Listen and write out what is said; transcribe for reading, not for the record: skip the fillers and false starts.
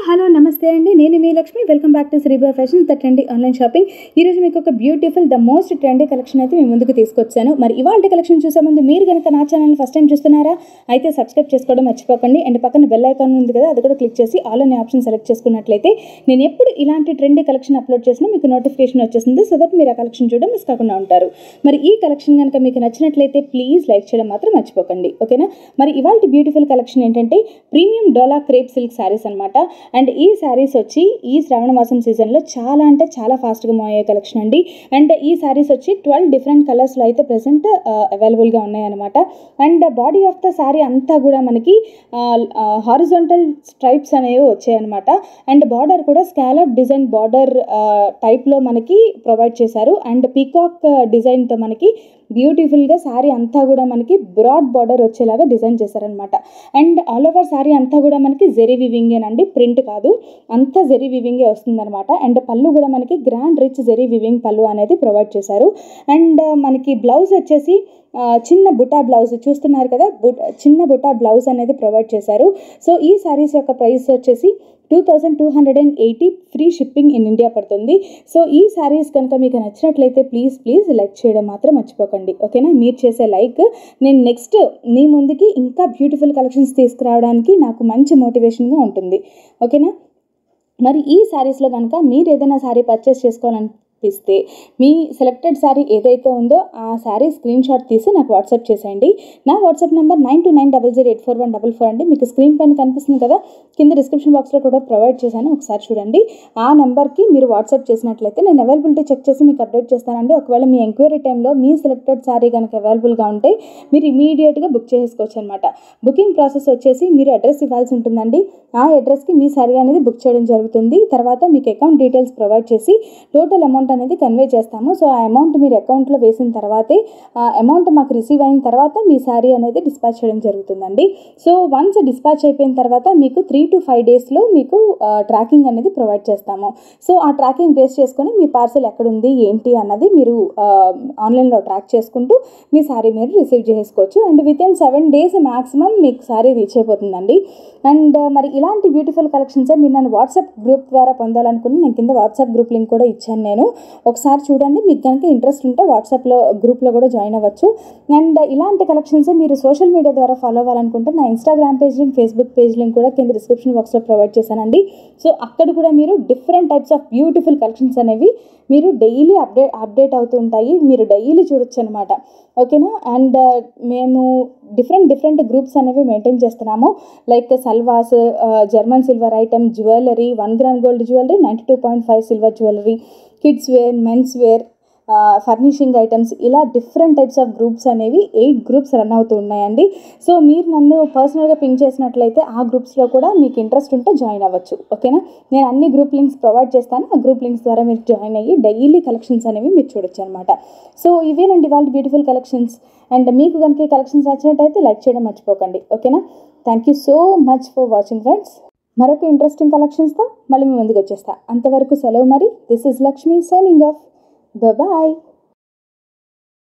Hello నమస్తే అండి, నేను మీ Lakshmi. Welcome back to Shreeba fashions, the trendy online shopping. ఈరోజు మీకు ఒక beautiful the most trendy collection అయితే మీ ముందుకు తీసుకొచ్చాను. మరి ఇవాళ కలెక్షన్ చూసే ముందు మీరు కనుక నా ఛానల్ ఫస్ట్ టైం చూస్తున్నారా అయితే సబ్స్క్రైబ్ చేసుకోవడం మర్చిపోకండి. అండ్ పక్కన బెల్ ఐకాన్ ఉంది కదా, అది కూడా క్లిక్ చేసి ఆల్ అనే ఆప్షన్ సెలెక్ట్ చేసుకున్నట్లయితే నేను ఎప్పుడు ఇలాంటి ట్రెండీ కలెక్షన్ అప్లోడ్ చేసినా మీకు నోటిఫికేషన్ వచ్చేస్తుంది. సో దట్ మీరు ఆ కలెక్షన్ చూడడం మిస్ కాకుండా ఉంటారు. మరి ఈ కలెక్షన్ కనుక మీకు నచ్చినట్లయితే ప్లీజ్ లైక్ చేయడం మాత్రం మర్చిపోకండి, ఓకేనా. మరి ఇవాళ బ్యూటిఫుల్ కలెక్షన్ ఏంటంటే ప్రీమియం డోలా క్రేప్ సిల్క్ శారీస్ అనమాట. అండ్ ఈ శారీస్ వచ్చి ఈ శ్రావణ మాసం సీజన్లో చాలా అంటే చాలా ఫాస్ట్గా మూవ్ అయ్యే కలెక్షన్ అండి. అండ్ ఈ శారీస్ వచ్చి 12 డిఫరెంట్ కలర్స్లో అయితే ప్రెసెంట్ అవైలబుల్గా ఉన్నాయన్నమాట. And body of the sari అంతా కూడా మనకి హారిజాంటల్ స్ట్రైప్స్ అనేవి వచ్చాయన్నమాట. అండ్ బార్డర్ కూడా స్కాలప్ డిజైన్ బార్డర్ టైప్లో మనకి ప్రొవైడ్ చేశారు. అండ్ పీకాక్ డిజైన్తో మనకి బ్యూటిఫుల్గా శారీ అంతా కూడా మనకి బ్రాడ్ బార్డర్ వచ్చేలాగా డిజైన్ చేశారనమాట. అండ్ ఆల్ ఓవర్ శారీ అంతా కూడా మనకి జెరీ వివింగేనండి, ప్రింట్ కాదు, అంతా జెరీ వివింగే వస్తుందన్నమాట. అండ్ పళ్ళు కూడా మనకి గ్రాండ్ రిచ్ జెరీ వివింగ్ పళ్ళు అనేది ప్రొవైడ్ చేశారు. అండ్ మనకి బ్లౌజ్ వచ్చేసి చిన్న బుటా బ్లౌజ్ చూస్తున్నారు కదా, చిన్న బుటా బ్లౌజ్ అనేది ప్రొవైడ్ చేశారు. సో ఈ శారీస్ యొక్క ప్రైస్ వచ్చేసి 2280 ఫ్రీ షిప్పింగ్ ఇన్ ఇండియా పడుతుంది. సో ఈ శారీస్ కనుక మీకు నచ్చినట్లయితే ప్లీజ్ లైక్ చేయడం మాత్రం మర్చిపోకండి, ఓకేనా. మీరు చేసే లైక్ నేను నెక్స్ట్ మీ ముందుకి ఇంకా బ్యూటిఫుల్ కలెక్షన్స్ తీసుకురావడానికి నాకు మంచి మోటివేషన్గా ఉంటుంది, ఓకేనా. మరి ఈ శారీస్లో కనుక మీరు ఏదైనా శారీ పర్చేస్ చేసుకోవాలనిపిస్తే మీ సెలెక్టెడ్ శారీ ఏదైతే ఉందో ఆ శారీ స్క్రీన్ షాట్ తీసి నాకు వాట్సాప్ చేసేయండి. నా వాట్సాప్ నెంబర్ 9290084144 అండి. మీకు స్క్రీన్ పైన కనిపిస్తుంది కదా, కింద డిస్క్రిప్షన్ బాక్స్లో కూడా ప్రొవైడ్ చేశాను, ఒకసారి చూడండి. ఆ నెంబర్కి మీరు వాట్సాప్ చేసినట్లయితే నేను అవైలబిలిటీ చెక్ చేసి మీకు అప్డేట్ చేస్తానండి. ఒకవేళ మీ ఎంక్వైరీ టైంలో మీ సెలెక్టెడ్ శారీ కనుక అవైలబుల్గా ఉంటే మీరు ఇమీడియట్గా బుక్ చేసుకోవచ్చు అనమాట. బుకింగ్ ప్రాసెస్ వచ్చేసి మీరు అడ్రస్ ఇవ్వాల్సి ఉంటుందండి. ఆ అడ్రస్కి మీ శారీ అనేది బుక్ చేయడం జరుగుతుంది. తర్వాత మీకు అకౌంట్ డీటెయిల్స్ ప్రొవైడ్ చేసి టోటల్ అమౌంట్ అనేది కన్వే చేస్తాము. సో ఆ అమౌంట్ మీరు అకౌంట్లో వేసిన తర్వాతే ఆ అమౌంట్ మాకు రిసీవ్ అయిన తర్వాత మీ శారీ అనేది డిస్పాచ్ చేయడం జరుగుతుందండి. సో వన్స్ డిస్పాచ్ అయిపోయిన తర్వాత మీకు 3 to 5 డేస్లో మీకు ట్రాకింగ్ అనేది ప్రొవైడ్ చేస్తాము. సో ఆ ట్రాకింగ్ బేస్ చేసుకొని మీ పార్సల్ ఎక్కడుంది ఏంటి అన్నది మీరు ఆన్లైన్లో ట్రాక్ చేసుకుంటూ మీ శారీ మీరు రిసీవ్ చేసుకోవచ్చు. అండ్ వితిన్ 7 days మ్యాక్సిమం మీకు శారీ రీచ్ అయిపోతుందండి. అండ్ మరి ఇలాంటి బ్యూటిఫుల్ కలెక్షన్స్ మీరు నన్ను వాట్సాప్ గ్రూప్ ద్వారా పొందాలనుకుని నేను కింద వాట్సాప్ గ్రూప్ లింక్ కూడా ఇచ్చాను. నేను ఒకసారి చూడండి, మీకు కనుక ఇంట్రెస్ట్ ఉంటే వాట్సాప్లో గ్రూప్లో కూడా జాయిన్ అవ్వచ్చు. అండ్ ఇలాంటి కలెక్షన్స్ మీరు సోషల్ మీడియా ద్వారా ఫాలో అవ్వాలనుకుంటే నా Instagram page link, Facebook page link కూడా కింద డిస్క్రిప్షన్ బాక్స్లో ప్రొవైడ్ చేశానండి. సో అక్కడ కూడా మీరు different types of beautiful collections అనేవి మీరు డైలీ అప్డేట్ అవుతూ ఉంటాయి, మీరు డైలీ చూడొచ్చు అనమాట, ఓకేనా. అండ్ మేము డిఫరెంట్ గ్రూప్స్ అనేవి మెయింటైన్ చేస్తున్నాము. Like salwars, German silver item, jewellery, 1 gram gold jewellery, 92.5 silver jewellery, kids wear, mens wear, furnishing items, ఇలా డిఫరెంట్ టైప్స్ ఆఫ్ గ్రూప్స్ అనేవి 8 గ్రూప్స్ రన్ అవుతూ ఉన్నాయండి. సో మీరు నన్ను పర్సనల్గా పింక్ చేసినట్లయితే ఆ గ్రూప్స్లో కూడా మీకు ఇంట్రెస్ట్ ఉంటే జాయిన్ అవ్వచ్చు, ఓకేనా. నేను అన్ని గ్రూప్ లింక్స్ ప్రొవైడ్ చేస్తాను. ఆ గ్రూప్ లింక్స్ ద్వారా మీరు జాయిన్ అయ్యి డైలీ కలెక్షన్స్ అనేవి మీరు చూడొచ్చు అనమాట. సో ఇవేనండి వాళ్ళ బ్యూటిఫుల్ కలెక్షన్స్. అండ్ మీకు కనుక ఈ కలెక్షన్స్ నచ్చినట్టయితే లైక్ చేయడం మర్చిపోకండి, ఓకేనా. Thank you so much for watching friends. మరొక ఇంట్రెస్టింగ్ కలెక్షన్స్తో మళ్ళీ మీ ముందుకు వచ్చేస్తా. అంతవరకు సెలవు మరి. This is Lakshmi signing off. Bye-bye.